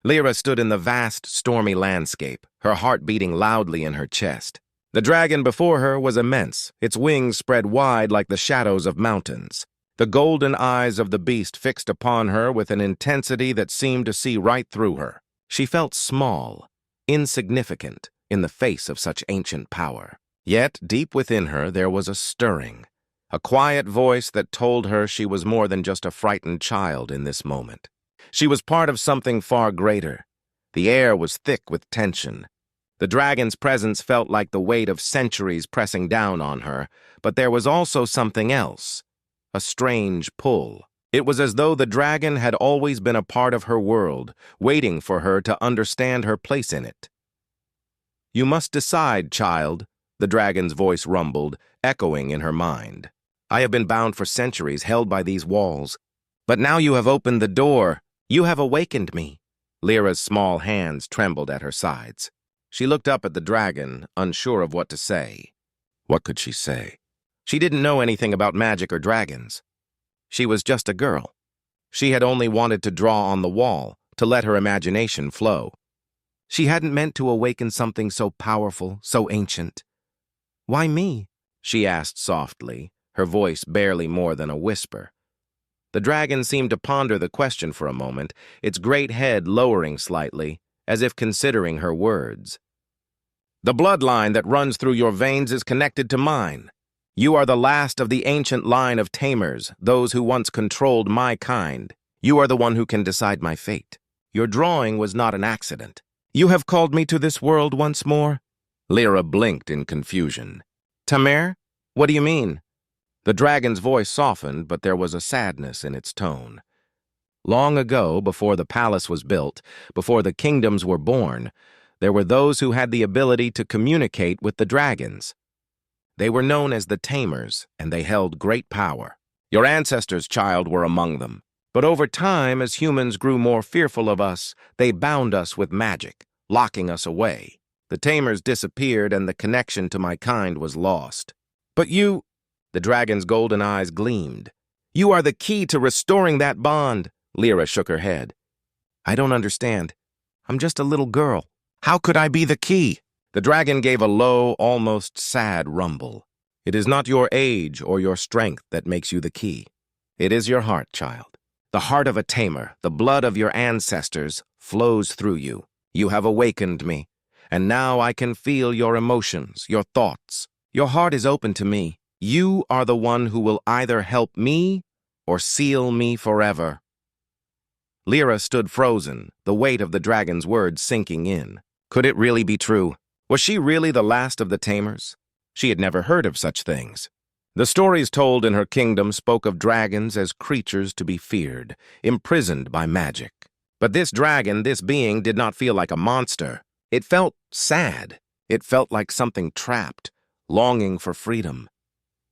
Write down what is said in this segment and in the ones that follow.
Lyra stood in the vast, stormy landscape, her heart beating loudly in her chest. The dragon before her was immense, its wings spread wide like the shadows of mountains. The golden eyes of the beast fixed upon her with an intensity that seemed to see right through her. She felt small, insignificant, in the face of such ancient power. Yet, deep within her, there was a stirring, a quiet voice that told her she was more than just a frightened child in this moment. She was part of something far greater. The air was thick with tension. The dragon's presence felt like the weight of centuries pressing down on her, but there was also something else, a strange pull. It was as though the dragon had always been a part of her world, waiting for her to understand her place in it. "You must decide, child," the dragon's voice rumbled, echoing in her mind. "I have been bound for centuries, held by these walls. But now you have opened the door. You have awakened me." Lyra's small hands trembled at her sides. She looked up at the dragon, unsure of what to say. What could she say? She didn't know anything about magic or dragons. She was just a girl. She had only wanted to draw on the wall, to let her imagination flow. She hadn't meant to awaken something so powerful, so ancient. "Why me?" she asked softly, her voice barely more than a whisper. The dragon seemed to ponder the question for a moment, its great head lowering slightly, as if considering her words. "The bloodline that runs through your veins is connected to mine. You are the last of the ancient line of tamers, those who once controlled my kind. You are the one who can decide my fate. Your drawing was not an accident. You have called me to this world once more?" Lyra blinked in confusion. "Tamer? What do you mean?" The dragon's voice softened, but there was a sadness in its tone. Long ago, before the palace was built, before the kingdoms were born, there were those who had the ability to communicate with the dragons. They were known as the Tamers, and they held great power. Your ancestors, child, were among them. But over time, as humans grew more fearful of us, they bound us with magic, locking us away. The Tamers disappeared, and the connection to my kind was lost. "But you—" The dragon's golden eyes gleamed. "You are the key to restoring that bond." Lyra shook her head. "I don't understand. I'm just a little girl. How could I be the key?" The dragon gave a low, almost sad rumble. "It is not your age or your strength that makes you the key. It is your heart, child. The heart of a tamer, the blood of your ancestors, flows through you. You have awakened me, and now I can feel your emotions, your thoughts. Your heart is open to me. You are the one who will either help me or seal me forever." Lyra stood frozen, the weight of the dragon's words sinking in. Could it really be true? Was she really the last of the tamers? She had never heard of such things. The stories told in her kingdom spoke of dragons as creatures to be feared, imprisoned by magic. But this dragon, this being, did not feel like a monster. It felt sad. It felt like something trapped, longing for freedom.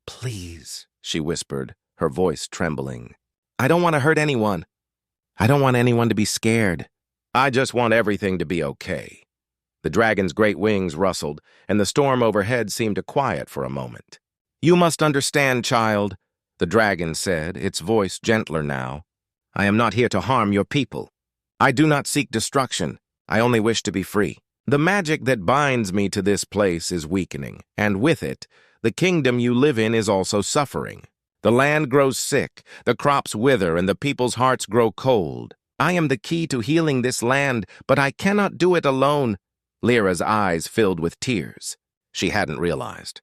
"Please," she whispered, her voice trembling. "I don't want to hurt anyone. I don't want anyone to be scared. I just want everything to be okay." The dragon's great wings rustled, and the storm overhead seemed to quiet for a moment. "You must understand, child," the dragon said, its voice gentler now. "I am not here to harm your people. I do not seek destruction. I only wish to be free. The magic that binds me to this place is weakening, and with it, the kingdom you live in is also suffering. The land grows sick, the crops wither, and the people's hearts grow cold. I am the key to healing this land, but I cannot do it alone." Lyra's eyes filled with tears. She hadn't realized.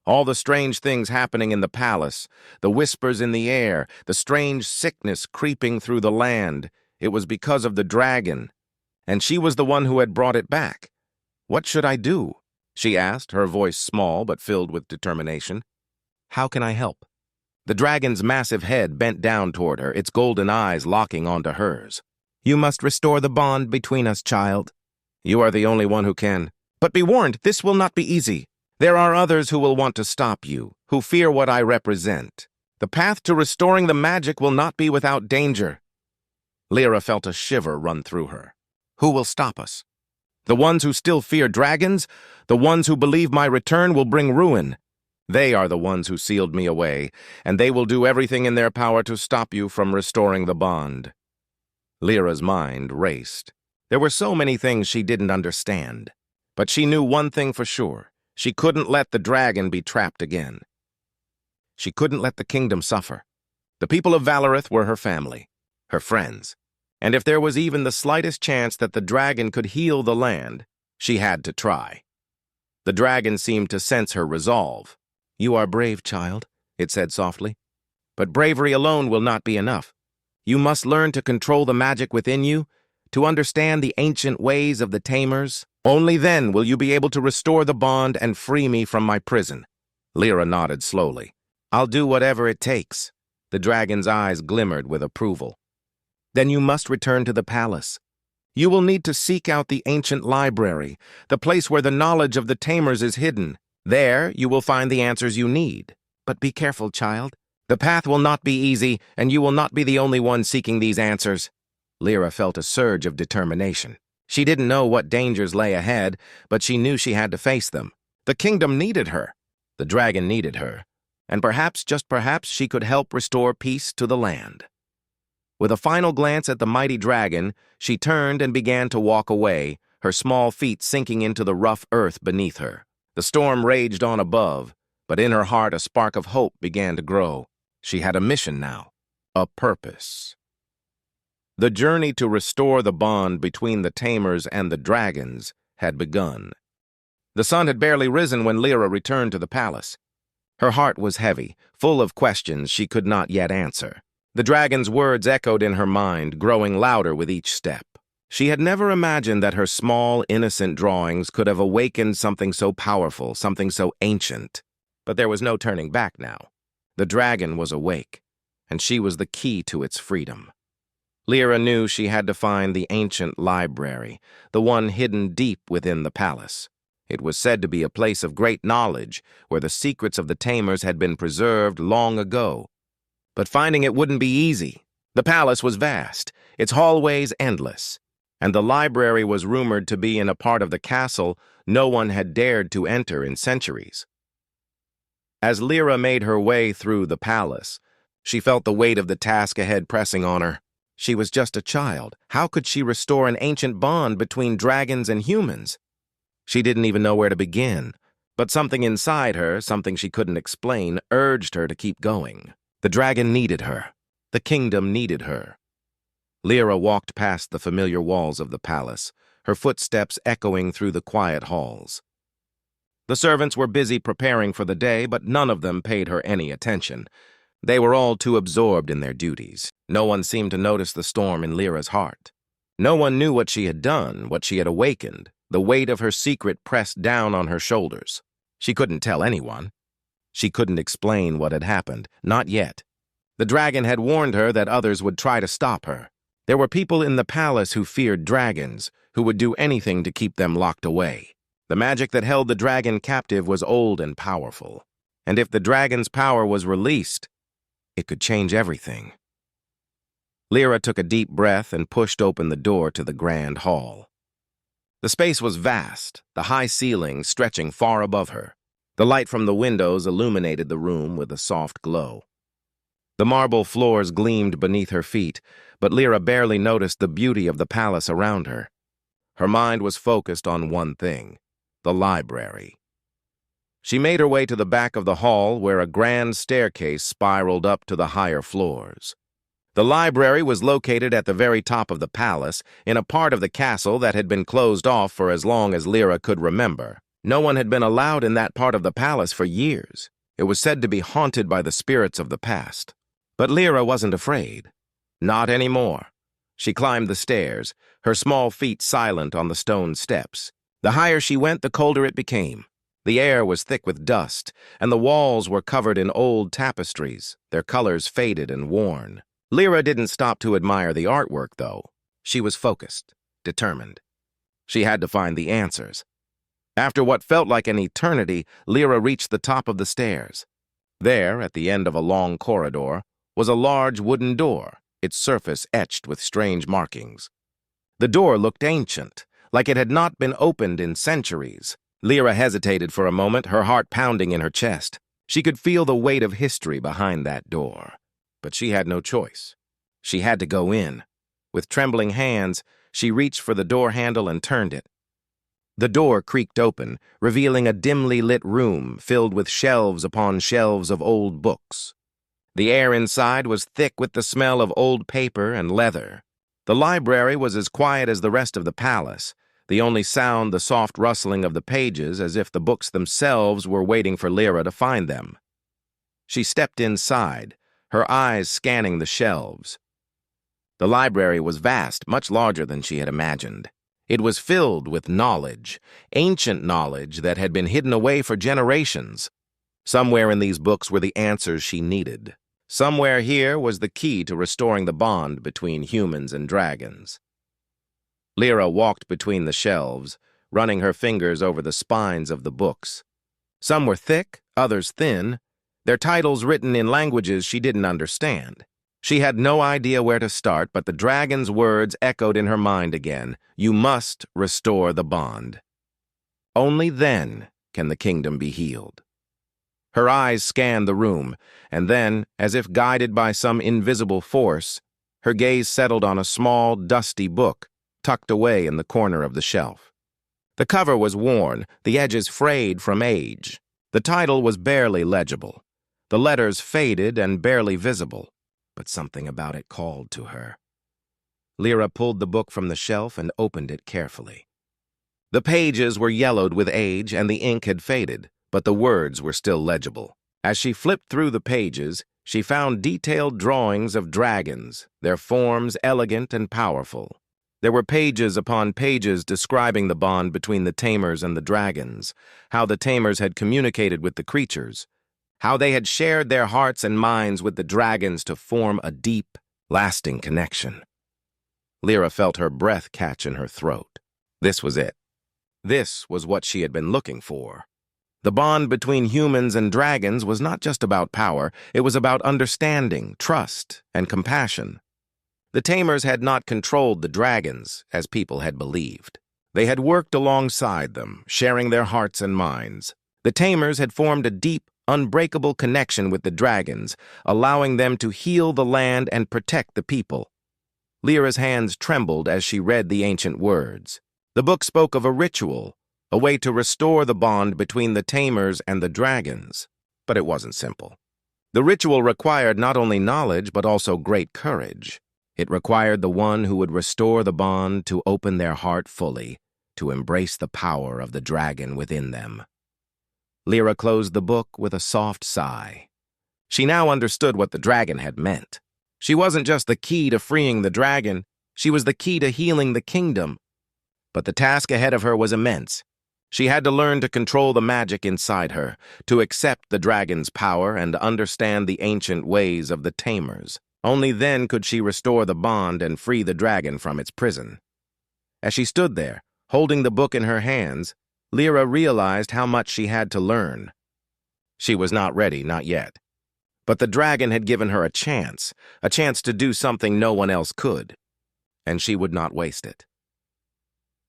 All the strange things happening in the palace, the whispers in the air, the strange sickness creeping through the land, it was because of the dragon, and she was the one who had brought it back. "What should I do?" she asked, her voice small but filled with determination. "How can I help?" The dragon's massive head bent down toward her, its golden eyes locking onto hers. "You must restore the bond between us, child. You are the only one who can. But be warned, this will not be easy. There are others who will want to stop you, who fear what I represent. The path to restoring the magic will not be without danger." Lyra felt a shiver run through her. "Who will stop us? The ones who still fear dragons? The ones who believe my return will bring ruin? They are the ones who sealed me away, and they will do everything in their power to stop you from restoring the bond." Lyra's mind raced. There were so many things she didn't understand. But she knew one thing for sure. She couldn't let the dragon be trapped again. She couldn't let the kingdom suffer. The people of Valorith were her family, her friends. And if there was even the slightest chance that the dragon could heal the land, she had to try. The dragon seemed to sense her resolve. "You are brave, child," it said softly. "But bravery alone will not be enough. You must learn to control the magic within you, to understand the ancient ways of the Tamers. Only then will you be able to restore the bond and free me from my prison." Lyra nodded slowly. "I'll do whatever it takes." The dragon's eyes glimmered with approval. "Then you must return to the palace. You will need to seek out the ancient library, the place where the knowledge of the Tamers is hidden. There you will find the answers you need. But be careful, child. The path will not be easy, and you will not be the only one seeking these answers." Lyra felt a surge of determination. She didn't know what dangers lay ahead, but she knew she had to face them. The kingdom needed her. The dragon needed her. And perhaps, just perhaps, she could help restore peace to the land. With a final glance at the mighty dragon, she turned and began to walk away, her small feet sinking into the rough earth beneath her. The storm raged on above, but in her heart a spark of hope began to grow. She had a mission now, a purpose. The journey to restore the bond between the Tamers and the dragons had begun. The sun had barely risen when Lyra returned to the palace. Her heart was heavy, full of questions she could not yet answer. The dragon's words echoed in her mind, growing louder with each step. She had never imagined that her small, innocent drawings could have awakened something so powerful, something so ancient. But there was no turning back now. The dragon was awake, and she was the key to its freedom. Lyra knew she had to find the ancient library, the one hidden deep within the palace. It was said to be a place of great knowledge, where the secrets of the Tamers had been preserved long ago. But finding it wouldn't be easy. The palace was vast, its hallways endless, and the library was rumored to be in a part of the castle no one had dared to enter in centuries. As Lyra made her way through the palace, she felt the weight of the task ahead pressing on her. She was just a child. How could she restore an ancient bond between dragons and humans? She didn't even know where to begin, but something inside her, something she couldn't explain, urged her to keep going. The dragon needed her. The kingdom needed her. Lyra walked past the familiar walls of the palace, her footsteps echoing through the quiet halls. The servants were busy preparing for the day, but none of them paid her any attention. They were all too absorbed in their duties. No one seemed to notice the storm in Lyra's heart. No one knew what she had done, what she had awakened. The weight of her secret pressed down on her shoulders. She couldn't tell anyone. She couldn't explain what had happened, not yet. The dragon had warned her that others would try to stop her. There were people in the palace who feared dragons, who would do anything to keep them locked away. The magic that held the dragon captive was old and powerful. And if the dragon's power was released, it could change everything. Lyra took a deep breath and pushed open the door to the grand hall. The space was vast, the high ceiling stretching far above her. The light from the windows illuminated the room with a soft glow. The marble floors gleamed beneath her feet, but Lyra barely noticed the beauty of the palace around her. Her mind was focused on one thing, the library. She made her way to the back of the hall, where a grand staircase spiraled up to the higher floors. The library was located at the very top of the palace, in a part of the castle that had been closed off for as long as Lyra could remember. No one had been allowed in that part of the palace for years. It was said to be haunted by the spirits of the past. But Lyra wasn't afraid. Not anymore. She climbed the stairs, her small feet silent on the stone steps. The higher she went, the colder it became. The air was thick with dust, and the walls were covered in old tapestries, their colors faded and worn. Lyra didn't stop to admire the artwork, though. She was focused, determined. She had to find the answers. After what felt like an eternity, Lyra reached the top of the stairs. There, at the end of a long corridor, was a large wooden door, its surface etched with strange markings. The door looked ancient, like it had not been opened in centuries. Lyra hesitated for a moment, her heart pounding in her chest. She could feel the weight of history behind that door. But she had no choice. She had to go in. With trembling hands, She reached for the door handle and turned it. The door creaked open, revealing a dimly lit room filled with shelves upon shelves of old books. The air inside was thick with the smell of old paper and leather. The library was as quiet as the rest of the palace, the only sound the soft rustling of the pages, as if the books themselves were waiting for Lyra to find them. She stepped inside, her eyes scanning the shelves. The library was vast, much larger than she had imagined. It was filled with knowledge, ancient knowledge that had been hidden away for generations. Somewhere in these books were the answers she needed. Somewhere here was the key to restoring the bond between humans and dragons. Lyra walked between the shelves, running her fingers over the spines of the books. Some were thick, others thin, their titles written in languages she didn't understand. She had no idea where to start, but the dragon's words echoed in her mind again. You must restore the bond. Only then can the kingdom be healed. Her eyes scanned the room, and then, as if guided by some invisible force, her gaze settled on a small, dusty book tucked away in the corner of the shelf. The cover was worn, the edges frayed from age. The title was barely legible, the letters faded and barely visible. But something about it called to her. Lyra pulled the book from the shelf and opened it carefully. The pages were yellowed with age and the ink had faded, but the words were still legible. As she flipped through the pages, she found detailed drawings of dragons, their forms elegant and powerful. There were pages upon pages describing the bond between the tamers and the dragons, how the tamers had communicated with the creatures, how they had shared their hearts and minds with the dragons to form a deep, lasting connection. Lyra felt her breath catch in her throat. This was it. This was what she had been looking for. The bond between humans and dragons was not just about power, it was about understanding, trust, and compassion. The tamers had not controlled the dragons, as people had believed. They had worked alongside them, sharing their hearts and minds. The tamers had formed a deep, unbreakable connection with the dragons, allowing them to heal the land and protect the people. Lyra's hands trembled as she read the ancient words. The book spoke of a ritual, a way to restore the bond between the tamers and the dragons. But it wasn't simple. The ritual required not only knowledge but also great courage. It required the one who would restore the bond to open their heart fully, to embrace the power of the dragon within them. Lyra closed the book with a soft sigh. She now understood what the dragon had meant. She wasn't just the key to freeing the dragon, she was the key to healing the kingdom. But the task ahead of her was immense. She had to learn to control the magic inside her, to accept the dragon's power and understand the ancient ways of the tamers. Only then could she restore the bond and free the dragon from its prison. As she stood there, holding the book in her hands, Lyra realized how much she had to learn. She was not ready, not yet. But the dragon had given her a chance to do something no one else could, and she would not waste it.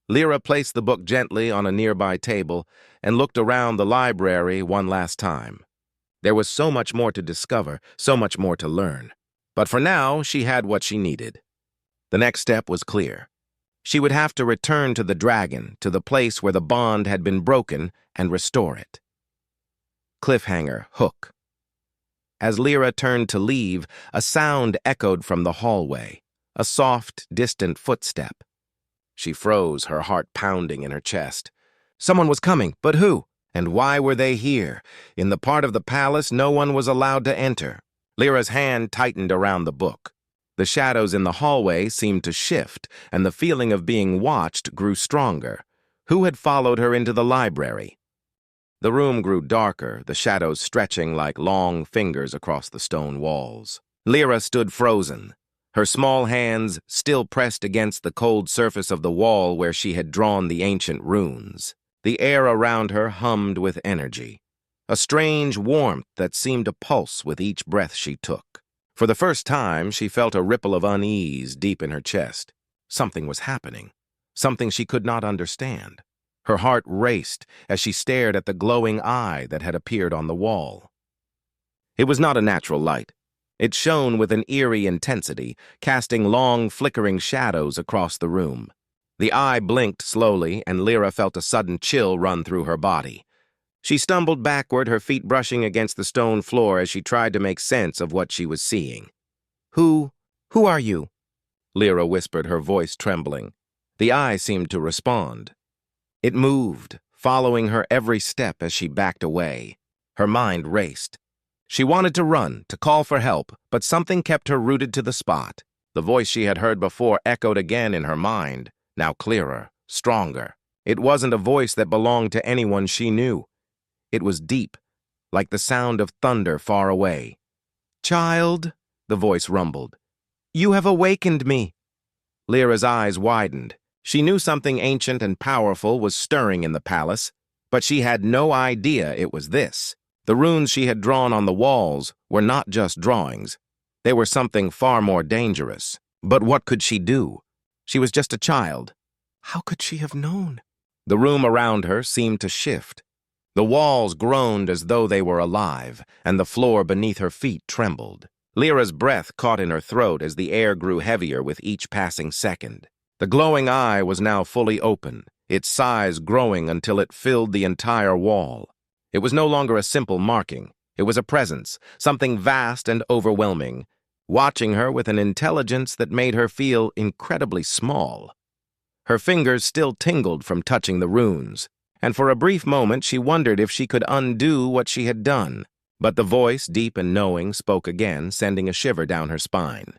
Lyra placed the book gently on a nearby table and looked around the library one last time. There was so much more to discover, so much more to learn. But for now, she had what she needed. The next step was clear. She would have to return to the dragon, to the place where the bond had been broken, and restore it. Cliffhanger, hook. As Lyra turned to leave, a sound echoed from the hallway, a soft, distant footstep. She froze, her heart pounding in her chest. Someone was coming, but who? And why were they here? In the part of the palace no one was allowed to enter. Lyra's hand tightened around the book. The shadows in the hallway seemed to shift, and the feeling of being watched grew stronger. Who had followed her into the library? The room grew darker, the shadows stretching like long fingers across the stone walls. Lyra stood frozen, her small hands still pressed against the cold surface of the wall where she had drawn the ancient runes. The air around her hummed with energy, a strange warmth that seemed to pulse with each breath she took. For the first time, she felt a ripple of unease deep in her chest. Something was happening, something she could not understand. Her heart raced as she stared at the glowing eye that had appeared on the wall. It was not a natural light. It shone with an eerie intensity, casting long, flickering shadows across the room. The eye blinked slowly, and Lyra felt a sudden chill run through her body. She stumbled backward, her feet brushing against the stone floor as she tried to make sense of what she was seeing. Who are you?" Lyra whispered, her voice trembling. The eye seemed to respond. It moved, following her every step as she backed away. Her mind raced. She wanted to run, to call for help, but something kept her rooted to the spot. The voice she had heard before echoed again in her mind, now clearer, stronger. It wasn't a voice that belonged to anyone she knew. It was deep, like the sound of thunder far away. "Child," the voice rumbled, "you have awakened me." Lyra's eyes widened. She knew something ancient and powerful was stirring in the palace, but she had no idea it was this. The runes she had drawn on the walls were not just drawings. They were something far more dangerous. But what could she do? She was just a child. How could she have known? The room around her seemed to shift. The walls groaned as though they were alive, and the floor beneath her feet trembled. Lyra's breath caught in her throat as the air grew heavier with each passing second. The glowing eye was now fully open, its size growing until it filled the entire wall. It was no longer a simple marking. It was a presence, something vast and overwhelming, watching her with an intelligence that made her feel incredibly small. Her fingers still tingled from touching the runes, and for a brief moment she wondered if she could undo what she had done. But the voice, deep and knowing, spoke again, sending a shiver down her spine.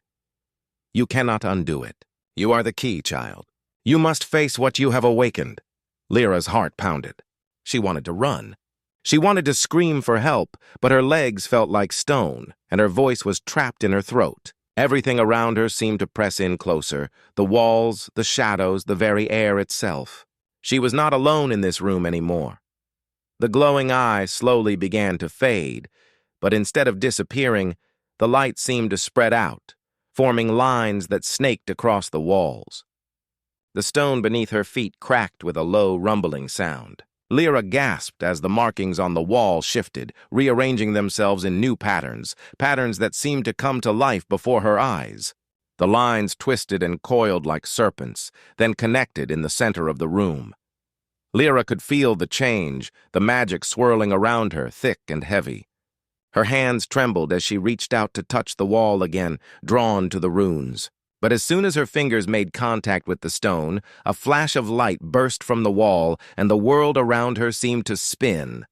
"You cannot undo it. You are the key, child. You must face what you have awakened." Lyra's heart pounded. She wanted to run. She wanted to scream for help, but her legs felt like stone, and her voice was trapped in her throat. Everything around her seemed to press in closer, the walls, the shadows, the very air itself. She was not alone in this room anymore. The glowing eye slowly began to fade, but instead of disappearing, the light seemed to spread out, forming lines that snaked across the walls. The stone beneath her feet cracked with a low, rumbling sound. Lyra gasped as the markings on the wall shifted, rearranging themselves in new patterns, patterns that seemed to come to life before her eyes. The lines twisted and coiled like serpents, then connected in the center of the room. Lyra could feel the change, the magic swirling around her, thick and heavy. Her hands trembled as she reached out to touch the wall again, drawn to the runes. But as soon as her fingers made contact with the stone, a flash of light burst from the wall, and the world around her seemed to spin.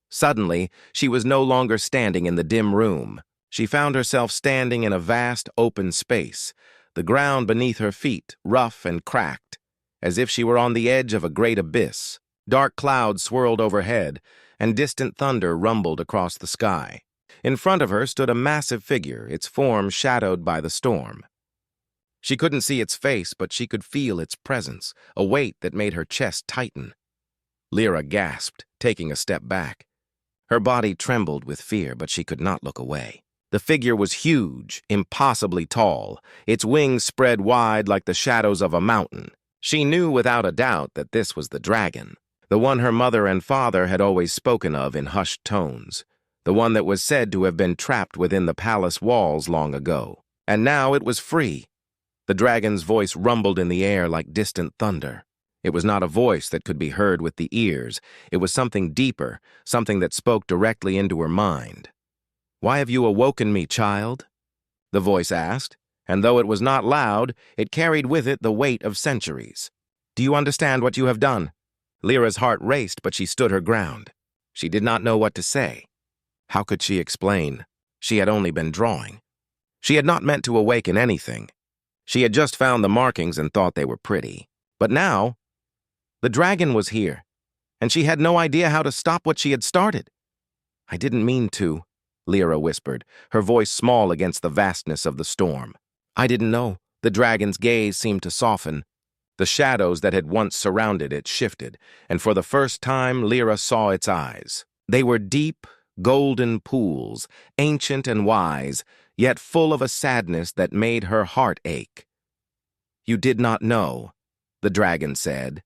Suddenly, she was no longer standing in the dim room. She found herself standing in a vast, open space, the ground beneath her feet rough and cracked, as if she were on the edge of a great abyss. Dark clouds swirled overhead, and distant thunder rumbled across the sky. In front of her stood a massive figure, its form shadowed by the storm. She couldn't see its face, but she could feel its presence, a weight that made her chest tighten. Lyra gasped, taking a step back. Her body trembled with fear, but she could not look away. The figure was huge, impossibly tall, its wings spread wide like the shadows of a mountain. She knew without a doubt that this was the dragon, the one her mother and father had always spoken of in hushed tones, the one that was said to have been trapped within the palace walls long ago. And now it was free. The dragon's voice rumbled in the air like distant thunder. It was not a voice that could be heard with the ears. It was something deeper, something that spoke directly into her mind. "Why have you awoken me, child?" the voice asked, and though it was not loud, it carried with it the weight of centuries. "Do you understand what you have done?" Lyra's heart raced, but she stood her ground. She did not know what to say. How could she explain? She had only been drawing. She had not meant to awaken anything. She had just found the markings and thought they were pretty. But now, the dragon was here, and she had no idea how to stop what she had started. "I didn't mean to," Lyra whispered, her voice small against the vastness of the storm. "I didn't know." The dragon's gaze seemed to soften. The shadows that had once surrounded it shifted, and for the first time Lyra saw its eyes. They were deep, golden pools, ancient and wise, yet full of a sadness that made her heart ache. "You did not know," the dragon said,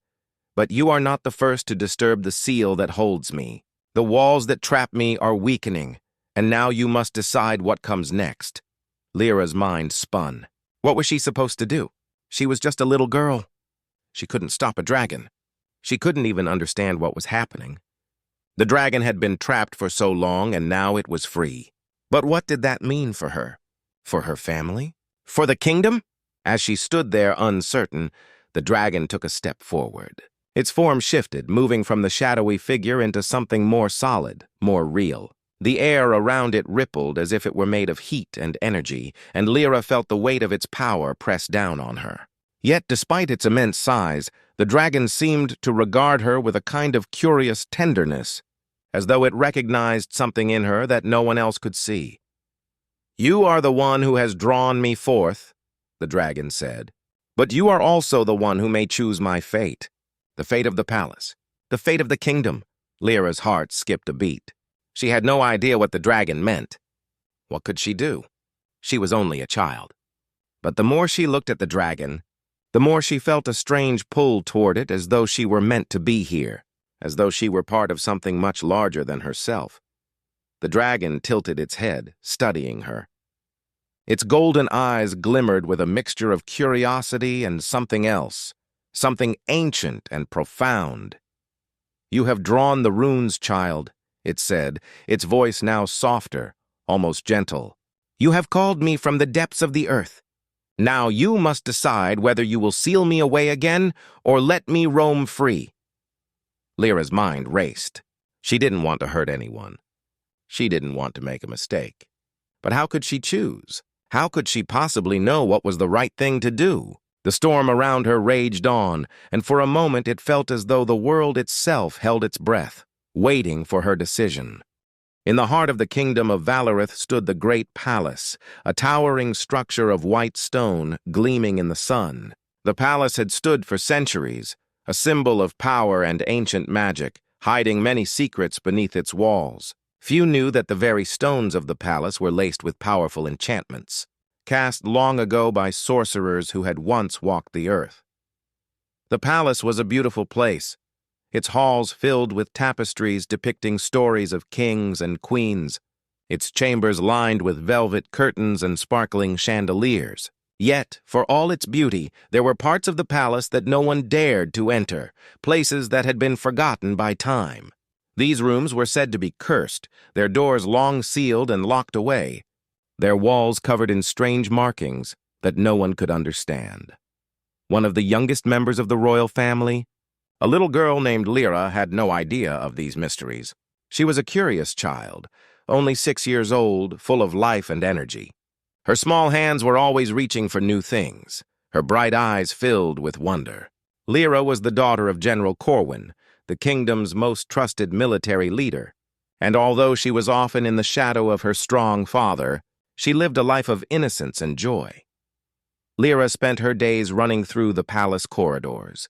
"but you are not the first to disturb the seal that holds me. The walls that trap me are weakening, and now you must decide what comes next." Lyra's mind spun. What was she supposed to do? She was just a little girl. She couldn't stop a dragon. She couldn't even understand what was happening. The dragon had been trapped for so long, and now it was free. But what did that mean for her? For her family? For the kingdom? As she stood there uncertain, the dragon took a step forward. Its form shifted, moving from the shadowy figure into something more solid, more real. The air around it rippled as if it were made of heat and energy, and Lyra felt the weight of its power press down on her. Yet, despite its immense size, the dragon seemed to regard her with a kind of curious tenderness, as though it recognized something in her that no one else could see. "You are the one who has drawn me forth," the dragon said, "but you are also the one who may choose my fate. The fate of the palace, the fate of the kingdom." Lyra's heart skipped a beat. She had no idea what the dragon meant. What could she do? She was only a child. But the more she looked at the dragon, the more she felt a strange pull toward it, as though she were meant to be here, as though she were part of something much larger than herself. The dragon tilted its head, studying her. Its golden eyes glimmered with a mixture of curiosity and something else, something ancient and profound. "You have drawn the runes, child," it said, its voice now softer, almost gentle. "You have called me from the depths of the earth. Now you must decide whether you will seal me away again or let me roam free." Lyra's mind raced. She didn't want to hurt anyone. She didn't want to make a mistake. But how could she choose? How could she possibly know what was the right thing to do? The storm around her raged on, and for a moment it felt as though the world itself held its breath, waiting for her decision. In the heart of the kingdom of Valorith stood the great palace, a towering structure of white stone gleaming in the sun. The palace had stood for centuries, a symbol of power and ancient magic, hiding many secrets beneath its walls. Few knew that the very stones of the palace were laced with powerful enchantments, cast long ago by sorcerers who had once walked the earth. The palace was a beautiful place, its halls filled with tapestries depicting stories of kings and queens, its chambers lined with velvet curtains and sparkling chandeliers. Yet, for all its beauty, there were parts of the palace that no one dared to enter, places that had been forgotten by time. These rooms were said to be cursed, their doors long sealed and locked away, their walls covered in strange markings that no one could understand. One of the youngest members of the royal family, a little girl named Lyra, had no idea of these mysteries. She was a curious child, only 6 years old, full of life and energy. Her small hands were always reaching for new things, her bright eyes filled with wonder. Lyra was the daughter of General Corwin, the kingdom's most trusted military leader, and although she was often in the shadow of her strong father, she lived a life of innocence and joy. Lyra spent her days running through the palace corridors,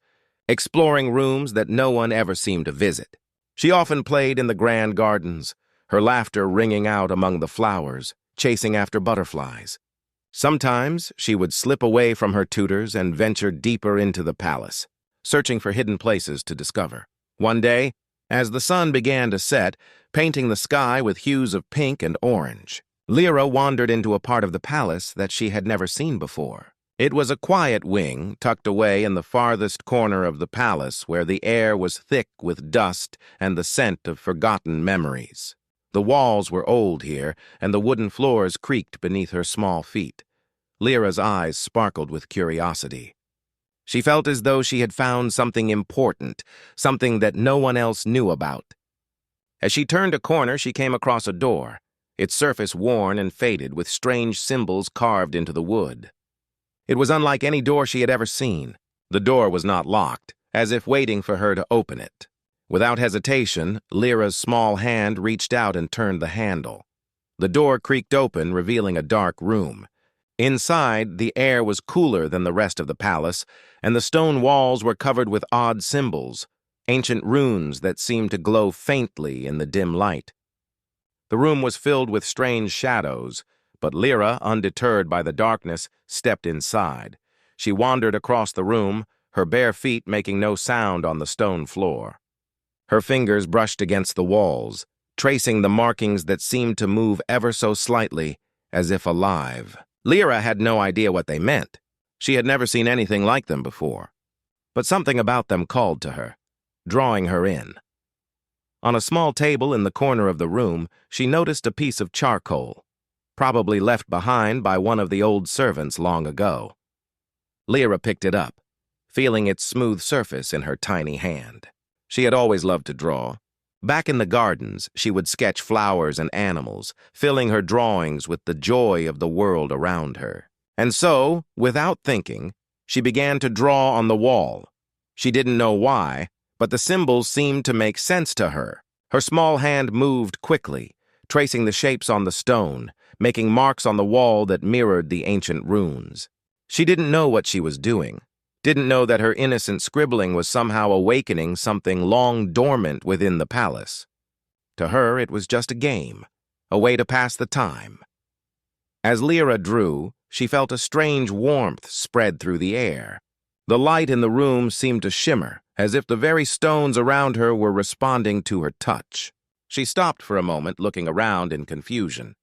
exploring rooms that no one ever seemed to visit. She often played in the grand gardens, her laughter ringing out among the flowers, chasing after butterflies. Sometimes she would slip away from her tutors and venture deeper into the palace, searching for hidden places to discover. One day, as the sun began to set, painting the sky with hues of pink and orange, Lyra wandered into a part of the palace that she had never seen before. It was a quiet wing tucked away in the farthest corner of the palace, where the air was thick with dust and the scent of forgotten memories. The walls were old here, and the wooden floors creaked beneath her small feet. Lyra's eyes sparkled with curiosity. She felt as though she had found something important, something that no one else knew about. As she turned a corner, she came across a door, its surface worn and faded with strange symbols carved into the wood. It was unlike any door she had ever seen. The door was not locked, as if waiting for her to open it. Without hesitation, Lyra's small hand reached out and turned the handle. The door creaked open, revealing a dark room. Inside, the air was cooler than the rest of the palace, and the stone walls were covered with odd symbols, ancient runes that seemed to glow faintly in the dim light. The room was filled with strange shadows, but Lyra, undeterred by the darkness, stepped inside. She wandered across the room, her bare feet making no sound on the stone floor. Her fingers brushed against the walls, tracing the markings that seemed to move ever so slightly, as if alive. Lyra had no idea what they meant. She had never seen anything like them before. But something about them called to her, drawing her in. On a small table in the corner of the room, she noticed a piece of charcoal, probably left behind by one of the old servants long ago. Lyra picked it up, feeling its smooth surface in her tiny hand. She had always loved to draw. Back in the gardens, she would sketch flowers and animals, filling her drawings with the joy of the world around her. And so, without thinking, she began to draw on the wall. She didn't know why, but the symbols seemed to make sense to her. Her small hand moved quickly, tracing the shapes on the stone, making marks on the wall that mirrored the ancient runes. She didn't know what she was doing, didn't know that her innocent scribbling was somehow awakening something long dormant within the palace. To her, it was just a game, a way to pass the time. As Lyra drew, she felt a strange warmth spread through the air. The light in the room seemed to shimmer, as if the very stones around her were responding to her touch. She stopped for a moment, looking around in confusion.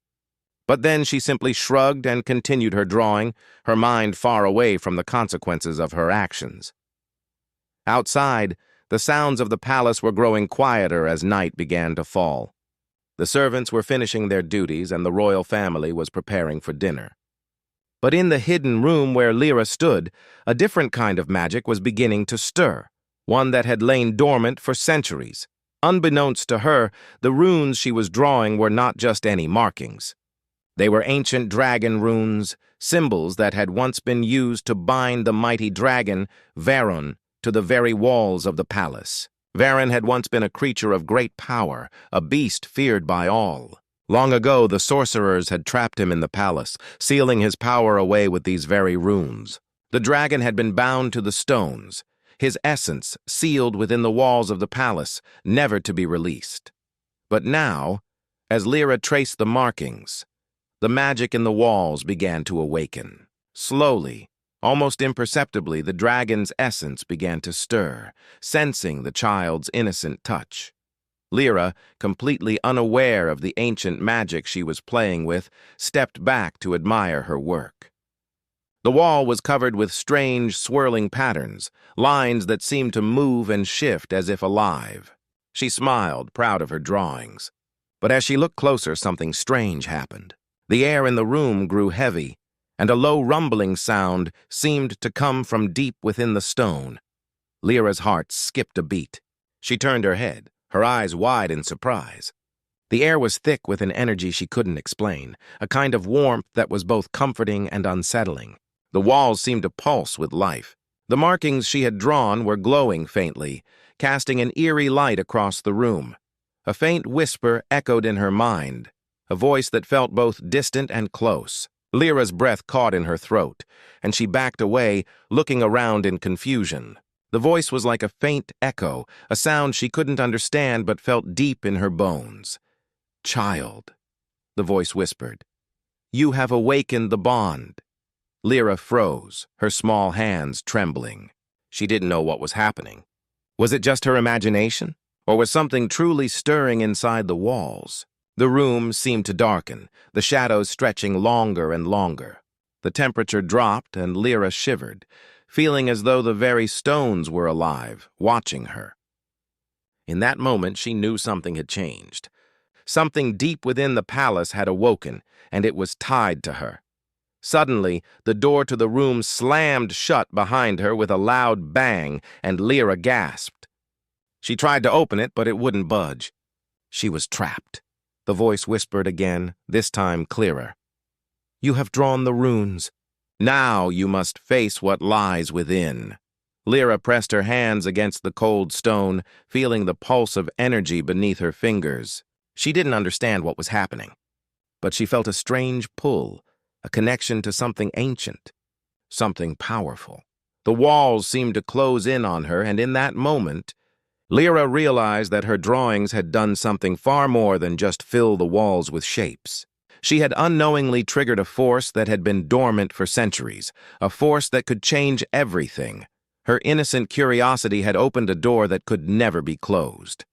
But then she simply shrugged and continued her drawing, her mind far away from the consequences of her actions. Outside, the sounds of the palace were growing quieter as night began to fall. The servants were finishing their duties and the royal family was preparing for dinner. But in the hidden room where Lyra stood, a different kind of magic was beginning to stir, one that had lain dormant for centuries. Unbeknownst to her, the runes she was drawing were not just any markings. They were ancient dragon runes, symbols that had once been used to bind the mighty dragon, Varon, to the very walls of the palace. Varon had once been a creature of great power, a beast feared by all. Long ago, the sorcerers had trapped him in the palace, sealing his power away with these very runes. The dragon had been bound to the stones, his essence sealed within the walls of the palace, never to be released. But now, as Lyra traced the markings, the magic in the walls began to awaken. Slowly, almost imperceptibly, the dragon's essence began to stir, sensing the child's innocent touch. Lyra, completely unaware of the ancient magic she was playing with, stepped back to admire her work. The wall was covered with strange, swirling patterns, lines that seemed to move and shift as if alive. She smiled, proud of her drawings. But as she looked closer, something strange happened. The air in the room grew heavy, and a low rumbling sound seemed to come from deep within the stone. Lyra's heart skipped a beat. She turned her head, her eyes wide in surprise. The air was thick with an energy she couldn't explain, a kind of warmth that was both comforting and unsettling. The walls seemed to pulse with life. The markings she had drawn were glowing faintly, casting an eerie light across the room. A faint whisper echoed in her mind, a voice that felt both distant and close. Lyra's breath caught in her throat, and she backed away, looking around in confusion. The voice was like a faint echo, a sound she couldn't understand but felt deep in her bones. "Child," the voice whispered, "you have awakened the bond." Lyra froze, her small hands trembling. She didn't know what was happening. Was it just her imagination, or was something truly stirring inside the walls? The room seemed to darken, the shadows stretching longer and longer. The temperature dropped and Lyra shivered, feeling as though the very stones were alive, watching her. In that moment, she knew something had changed. Something deep within the palace had awoken, and it was tied to her. Suddenly, the door to the room slammed shut behind her with a loud bang, and Lyra gasped. She tried to open it, but it wouldn't budge. She was trapped. The voice whispered again, this time clearer. "You have drawn the runes. Now you must face what lies within." Lyra pressed her hands against the cold stone, feeling the pulse of energy beneath her fingers. She didn't understand what was happening, but she felt a strange pull, a connection to something ancient, something powerful. The walls seemed to close in on her, and in that moment, Lyra realized that her drawings had done something far more than just fill the walls with shapes. She had unknowingly triggered a force that had been dormant for centuries, a force that could change everything. Her innocent curiosity had opened a door that could never be closed.